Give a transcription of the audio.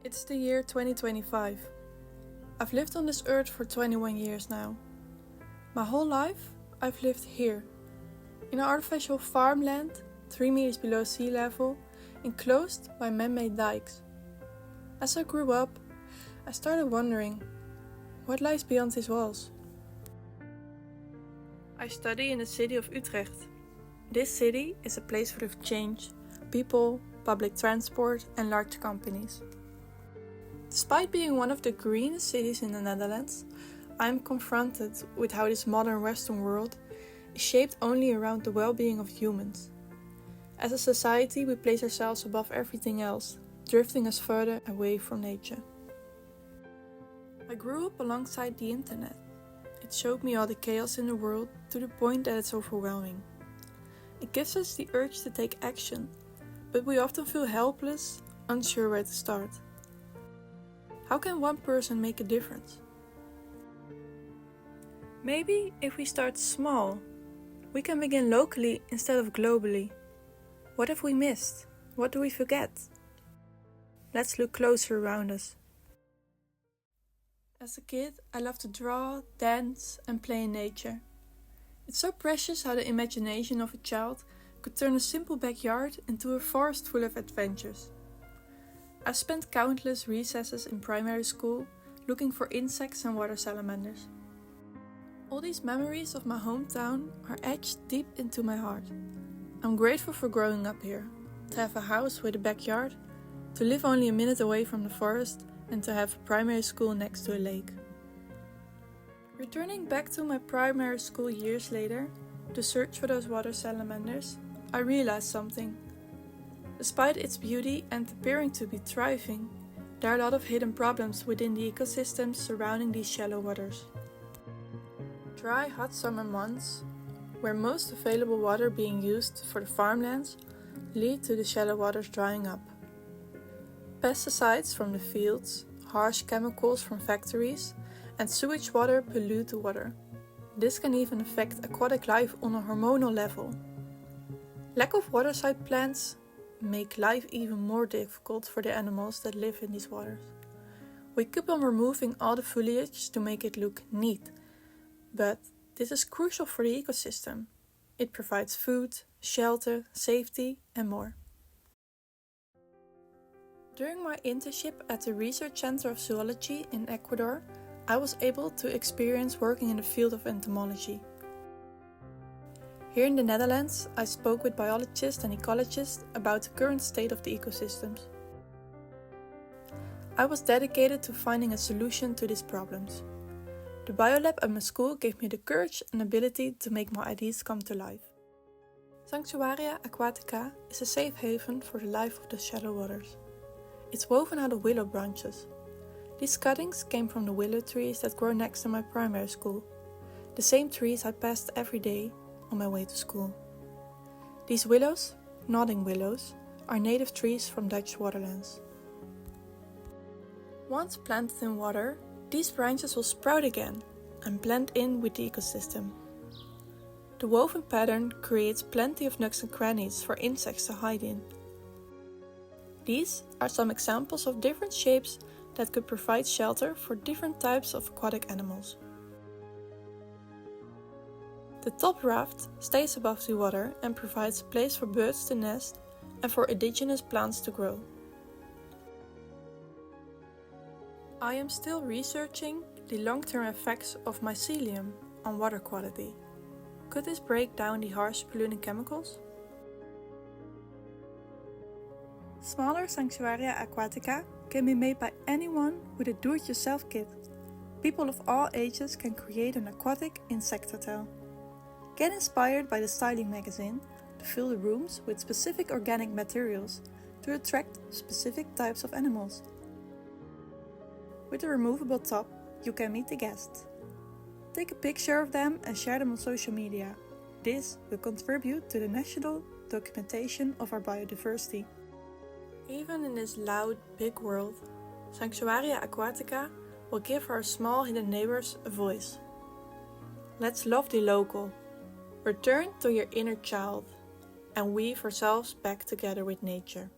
It's the year 2025. I've lived on this earth for 21 years now. My whole life, I've lived here, in an artificial farmland, 3 meters below sea level, enclosed by man-made dikes. As I grew up, I started wondering, what lies beyond these walls? I study in the city of Utrecht. This city is a place full of change, people, public transport and large companies. Despite being one of the greenest cities in the Netherlands, I am confronted with how this modern Western world is shaped only around the well-being of humans. As a society, we place ourselves above everything else, drifting us further away from nature. I grew up alongside the internet. It showed me all the chaos in the world to the point that it's overwhelming. It gives us the urge to take action, but we often feel helpless, unsure where to start. How can one person make a difference? Maybe if we start small, we can begin locally instead of globally. What have we missed? What do we forget? Let's look closer around us. As a kid, I loved to draw, dance and play in nature. It's so precious how the imagination of a child could turn a simple backyard into a forest full of adventures. I've spent countless recesses in primary school looking for insects and water salamanders. All these memories of my hometown are etched deep into my heart. I'm grateful for growing up here, to have a house with a backyard, to live only a minute away from the forest and to have a primary school next to a lake. Returning back to my primary school years later, to search for those water salamanders, I realized something. Despite its beauty and appearing to be thriving, there are a lot of hidden problems within the ecosystems surrounding these shallow waters. Dry, hot summer months, where most available water being used for the farmlands, lead to the shallow waters drying up. Pesticides from the fields, harsh chemicals from factories, and sewage water pollute the water. This can even affect aquatic life on a hormonal level. Lack of waterside plants make life even more difficult for the animals that live in these waters. We keep on removing all the foliage to make it look neat, but this is crucial for the ecosystem. It provides food, shelter, safety and more. During my internship at the Research Center of Zoology in Ecuador, I was able to experience working in the field of entomology. Here in the Netherlands, I spoke with biologists and ecologists about the current state of the ecosystems. I was dedicated to finding a solution to these problems. The biolab at my school gave me the courage and ability to make my ideas come to life. Sanctuaria Aquatica is a safe haven for the life of the shallow waters. It's woven out of willow branches. These cuttings came from the willow trees that grow next to my primary school, the same trees I passed every day on my way to school. These willows, nodding willows, are native trees from Dutch waterlands. Once planted in water, these branches will sprout again and blend in with the ecosystem. The woven pattern creates plenty of nooks and crannies for insects to hide in. These are some examples of different shapes that could provide shelter for different types of aquatic animals. The top raft stays above the water and provides a place for birds to nest and for indigenous plants to grow. I am still researching the long-term effects of mycelium on water quality. Could this break down the harsh polluting chemicals? Smaller Sanctuaria Aquatica can be made by anyone with a do-it-yourself kit. People of all ages can create an aquatic insect hotel. Get inspired by the styling magazine to fill the rooms with specific organic materials to attract specific types of animals. With a removable top, you can meet the guests. Take a picture of them and share them on social media. This will contribute to the national documentation of our biodiversity. Even in this loud, big world, Sanctuaria Aquatica will give our small hidden neighbors a voice. Let's love the local. Return to your inner child and weave ourselves back together with nature.